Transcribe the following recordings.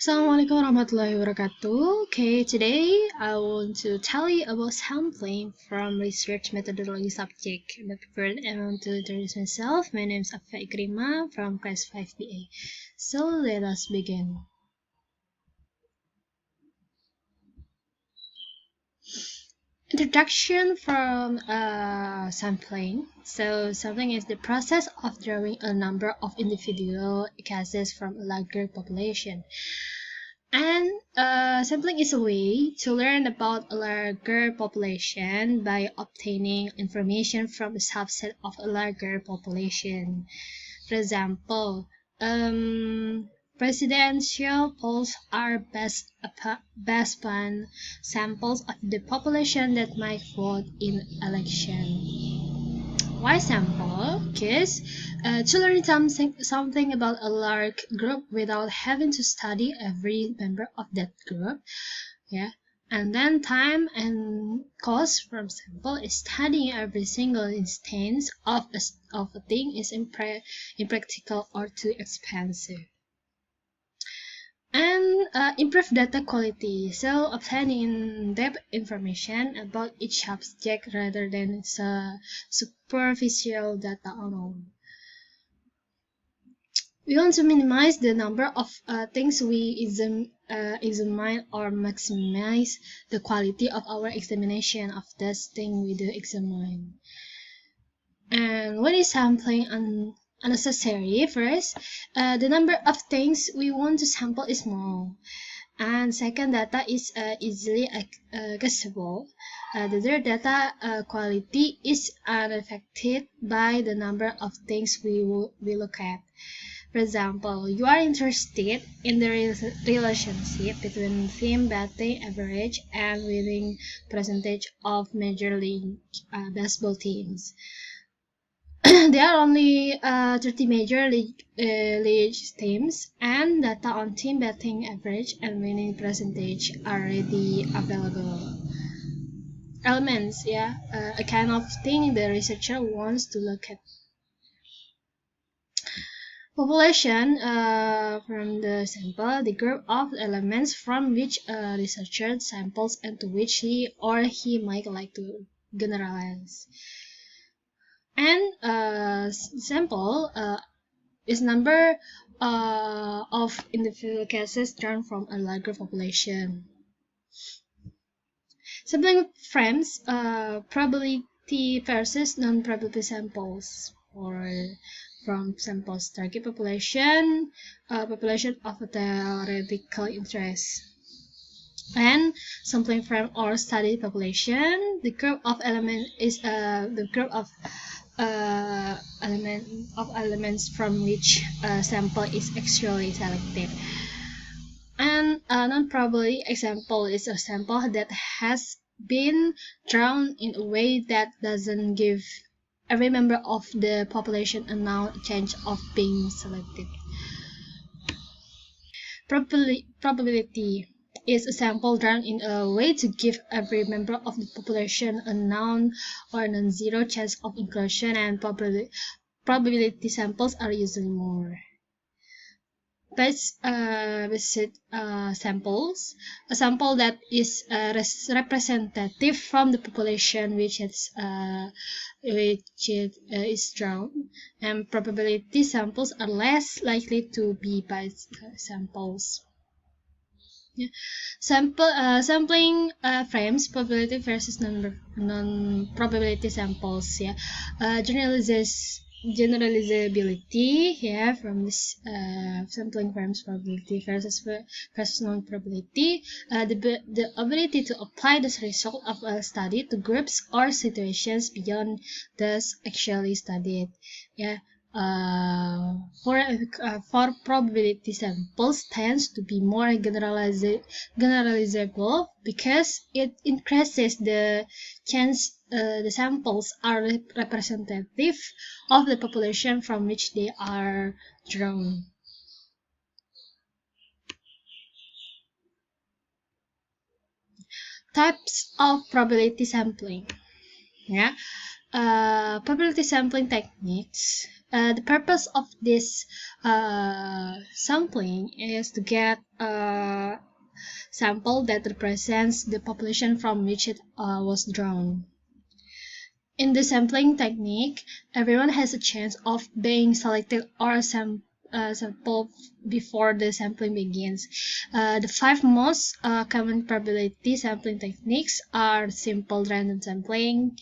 Assalamualaikum warahmatullahi wabarakatuh. Okay, today I want to tell you about sampling from research methodology subject. But first, I want to introduce myself. My name is Afifah Ikrimah from class 5BA. So let us begin. Introduction from sampling. So sampling is the process of drawing a number of individual cases from a larger population. And sampling is a way to learn about a larger population by obtaining information from a subset of a larger population. For example, presidential polls are based upon samples of the population that might vote in election. Why sample? Because to learn something about a large group without having to study every member of that group, yeah. And then time and cost from sample is studying every single instance of a thing is impractical or too expensive. And improve data quality, so obtaining in-depth information about each subject rather than superficial data alone. We want to minimize the number of things we examine or maximize the quality of our examination of this thing we do examine. And when is sampling unnecessary? First, the number of things we want to sample is small. And second, data is easily accessible. The third, data quality is unaffected by the number of things we look at. For example, you are interested in the relationship between team batting average and winning percentage of Major League Baseball teams. There are only 30 Major League teams, and data on team batting average and winning percentage are already available. Elements, a kind of thing the researcher wants to look at. Population from the sample, the group of elements from which a researcher samples and to which he or he might like to generalize. And sample is number of individual cases drawn from a larger population. Sampling frames probability versus non-probability samples, or from samples target population, population of theoretical interest. And sampling frame or study population, the group of element is the group of elements from which a sample is actually selected. And a non-probability example is a sample that has been drawn in a way that doesn't give every member of the population a known chance of being selected. Probability is a sample drawn in a way to give every member of the population a known or non-zero chance of inclusion, and probability samples are usually more. Basic samples, a sample that is representative from the population which is drawn, and probability samples are less likely to be biased samples. Sampling frames probability versus non-probability samples. Generalizability from this sampling frames probability versus non-probability. The ability to apply this result of a study to groups or situations beyond those actually studied. For probability samples tends to be more generalizable because it increases the chance the samples are representative of the population from which they are drawn. Types of probability sampling. Probability sampling techniques The purpose of this sampling is to get a sample that represents the population from which it was drawn. In the sampling technique, everyone has a chance of being selected or sampled before the sampling begins. The five most common probability sampling techniques are simple random sampling,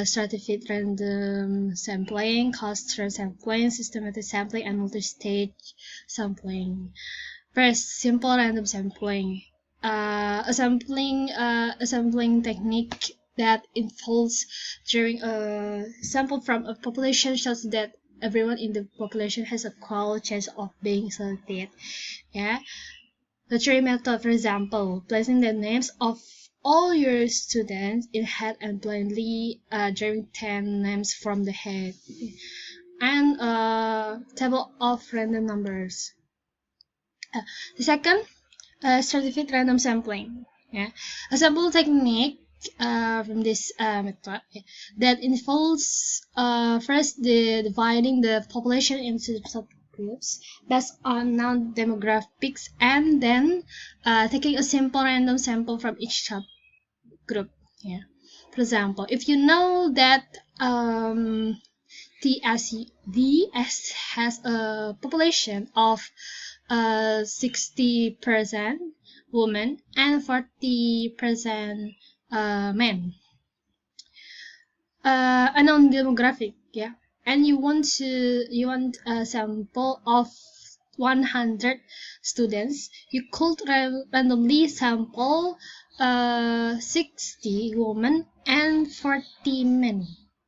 stratified random sampling, cluster sampling, systematic sampling, and multi-stage sampling. First, simple random sampling. A sampling technique that involves drawing a sample from a population such that everyone in the population has a equal chance of being selected. Yeah. The tree method, for example, placing the names of all your students in hat and blindly drawing 10 names from the hat, and a table of random numbers. The second, stratified random sampling. Yeah, a sample technique from this method that involves first dividing the population into subgroups based on known demographics, and then taking a simple random sample from each subgroup. Yeah. For example, if you know that TSD has a population of 60% women and 40% men, a known demographic, yeah, and you want a sample of 100 students, you could randomly sample 60 women and 40 men.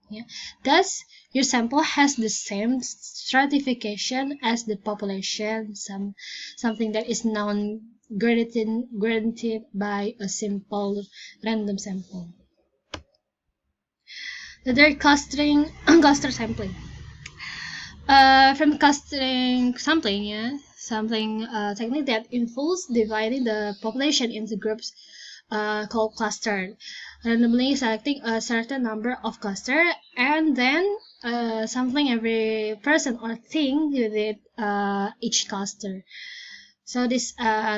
Yeah. Thus, your sample has the same stratification as the population, something that is known granted by a simple random sample. The third, cluster sampling. From clustering sampling, yeah, sampling technique that involves dividing the population into groups called cluster, randomly selecting a certain number of cluster, and then sampling every person or thing within each cluster. So this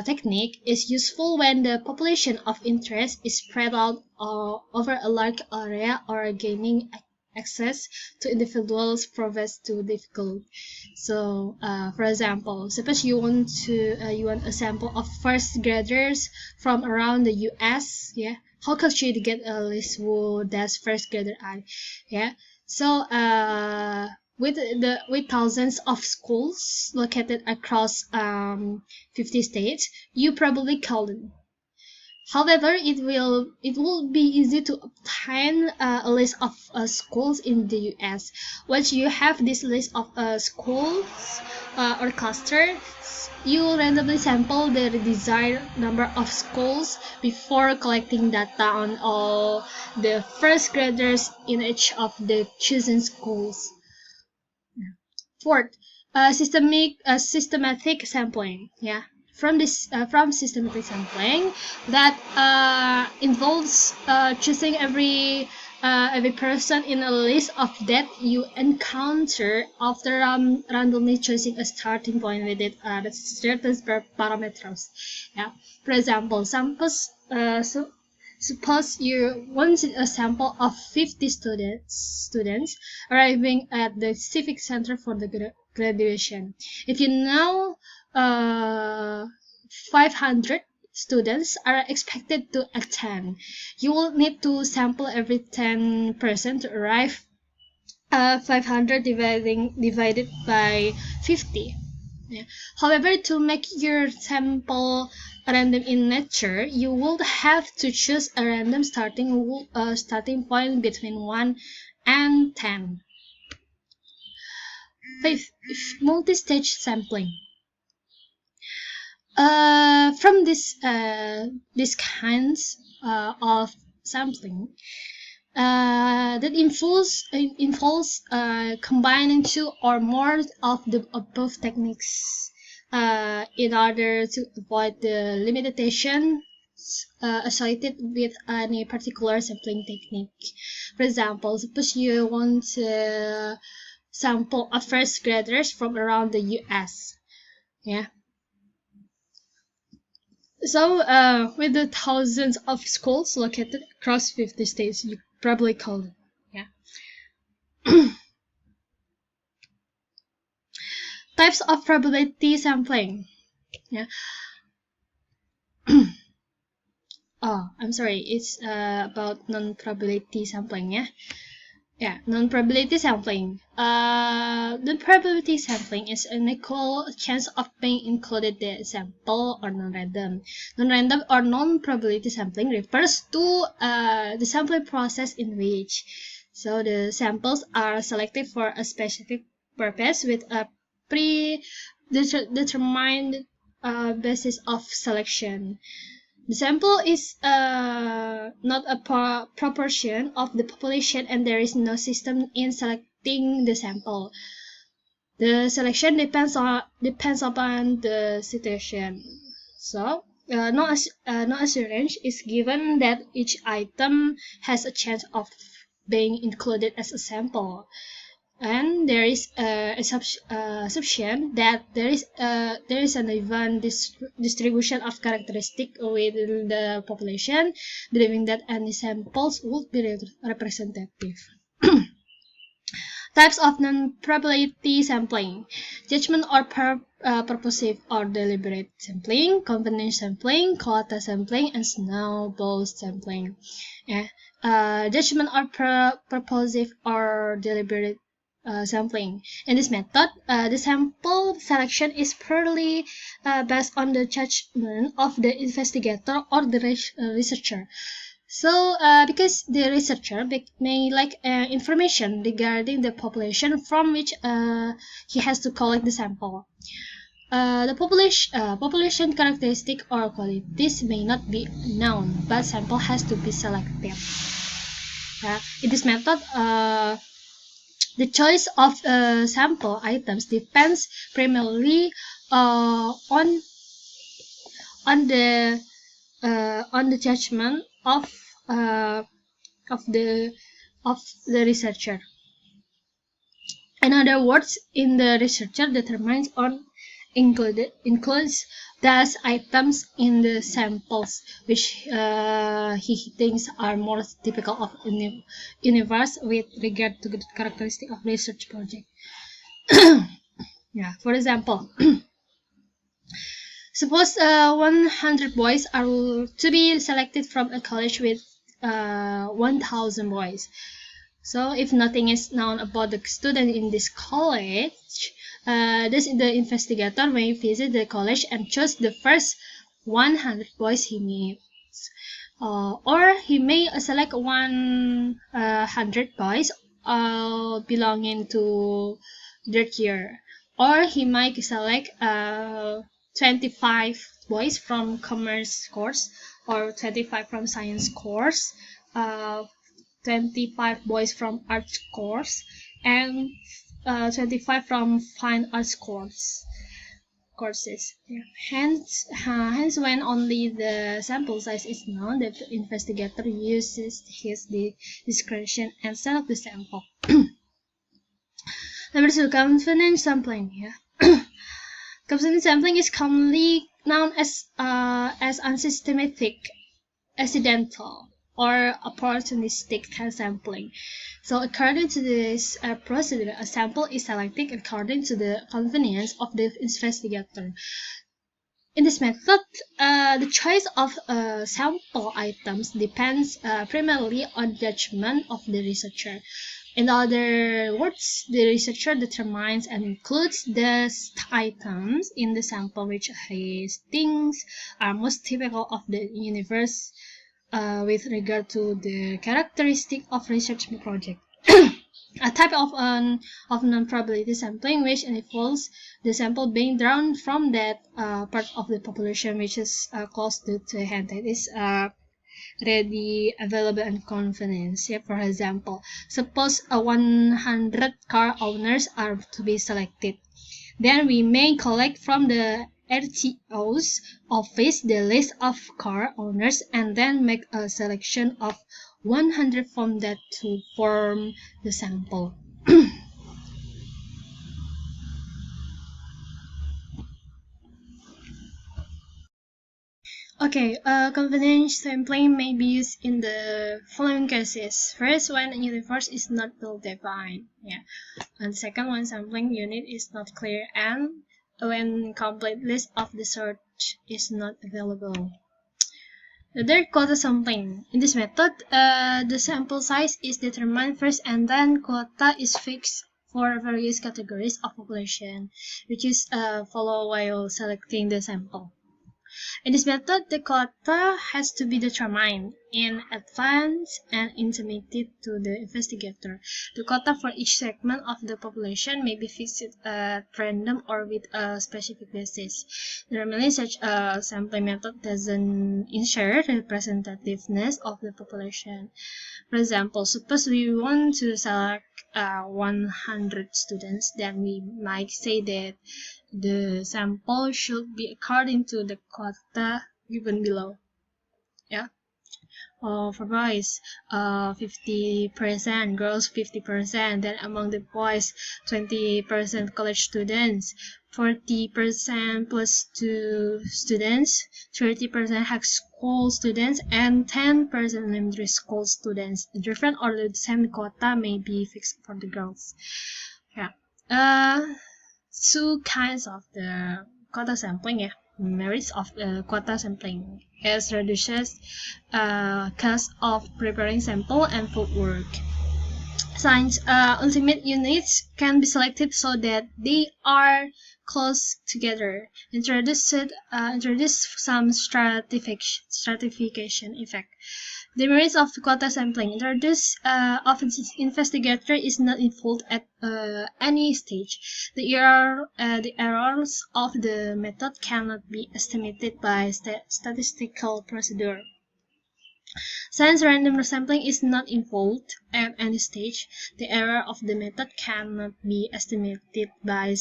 technique is useful when the population of interest is spread out over a large area or gaining access to individuals proves too difficult. So, for example, suppose you want a sample of first graders from around the U.S. Yeah, how could you get a list who does first grader are? Yeah, so with thousands of schools located across 50 states, you probably call them. However, it will be easy to obtain a list of schools in the U.S. Once you have this list of schools or clusters, you randomly sample the desired number of schools before collecting data on all the first graders in each of the chosen schools. Fourth, systematic sampling. Yeah, from systematic sampling that involves choosing every person in a list of that you encounter after randomly choosing a starting point with it certain parameters. Yeah, for example, suppose you wanted a sample of 50 students arriving at the civic center for the graduation. If you know 500 students are expected to attend, you will need to sample every 10% to arrive 500 divided by 50. Yeah. However, to make your sample random in nature, you would have to choose a random starting point between 1 and 10. Fifth, multi-stage sampling. From these kinds of sampling, that involves combining two or more of the above techniques in order to avoid the limitations associated with any particular sampling technique. For example, suppose you want sample of first graders from around the US. Yeah. So, with the thousands of schools located across 50 states, you probably call it. Yeah. Types of probability sampling. Yeah. Oh, I'm sorry. It's about non-probability sampling. Yeah. Yeah, non-probability sampling. Non-probability sampling is an equal chance of being included the sample or non-random. Non-random or non-probability sampling refers to the sampling process in which the samples are selected for a specific purpose with a predetermined basis of selection. The sample is not a proportion of the population, and there is no system in selecting the sample. The selection depends upon the situation. So, no assurance is given that each item has a chance of being included as a sample. And there is assumption that there is an even distribution of characteristics within the population, believing that any samples would be representative. Types of non-probability sampling: judgment or purposive or deliberate sampling, convenience sampling, quota sampling, and snowball sampling. Yeah. Judgment or purposive or deliberate sampling. In this method, the sample selection is purely based on the judgment of the investigator or the researcher. So, because the researcher may lack information regarding the population from which he has to collect the sample. The population characteristic or qualities may not be known, but sample has to be selected. In this method, the choice of sample items depends primarily on the judgment of the researcher. In other words, the researcher determines on includes those items in the samples which he thinks are more typical of universe with regard to the characteristic of research project. Yeah, for example, suppose 100 boys are to be selected from a college with 1,000 boys. So if nothing is known about the student in this college, the investigator may visit the college and choose the first 100 boys he meets. Or he may select 100 boys belonging to that year. Or he might select 25 boys from commerce course, or 25 from science course, 25 boys from arts course, and 25 from fine arts courses. Yeah. Hence, when only the sample size is known, the investigator uses his discretion and select the sample. Number 2, confidence sampling. Yeah. Confidence sampling is commonly known as unsystematic, accidental, or opportunistic sampling. So according to this procedure, a sample is selected according to the convenience of the investigator. In this method, the choice of sample items depends primarily on judgment of the researcher. In other words, the researcher determines and includes the items in the sample which he thinks are most typical of the universe with regard to the characteristic of research project. A type of non-probability sampling which involves the sample being drawn from that part of the population which is close to the hand, that is ready, available, and convenience. Yeah, for example, suppose 100 car owners are to be selected. Then we may collect from the RTO's office the list of car owners and then make a selection of 100 from that to form the sample. Okay, convenience sampling may be used in the following cases. First, when a universe is not well defined. Yeah. And second, when sampling unit is not clear, and when complete list of the search is not available. The third, quota sampling. In this method, the sample size is determined first and then quota is fixed for various categories of population, which is followed while selecting the sample. In this method, the quota has to be determined in advance and intimated to the investigator. The quota for each segment of the population may be fixed at random or with a specific basis. Normally, such a sampling method doesn't ensure representativeness of the population. For example, suppose we want to select 100 students, then we might say that the sample should be according to the quota given below. Yeah. For boys, 50%, girls 50%, then among the boys, 20% college students, 40% plus 2 students, 30% high school students, and 10% elementary school students. A different or the same quota may be fixed for the girls. Yeah. Two kinds of the quota sampling. Yeah. Merits of the quota sampling is reduces cost of preparing sample and footwork. Since ultimate units can be selected so that they are close together, introduce some stratification effect. The merits of quota sampling introduce of investigator is not involved at any stage. The errors of the method cannot be estimated by statistical procedure. Since random sampling is not involved at any stage, the error of the method cannot be estimated by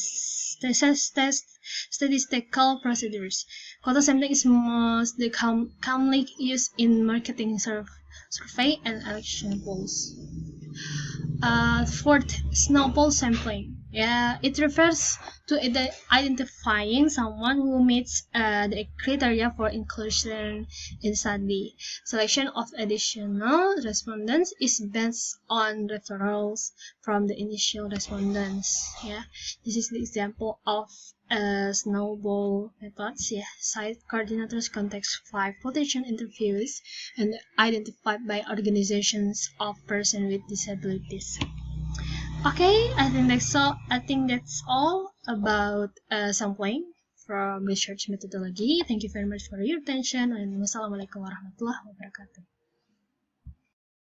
statistical procedures. Quota sampling is most commonly used in marketing survey and election polls. Fourth, snowball sampling. Yeah, it refers to identifying someone who meets the criteria for inclusion in study. Selection of additional respondents is based on referrals from the initial respondents. Yeah, this is the example of snowball methods. Yeah, site coordinators conduct 5 potential interviews and identified by organizations of persons with disabilities. Okay, I think that's all about sampling from research methodology. Thank you very much for your attention, and wassalamualaikum warahmatullahi wabarakatuh.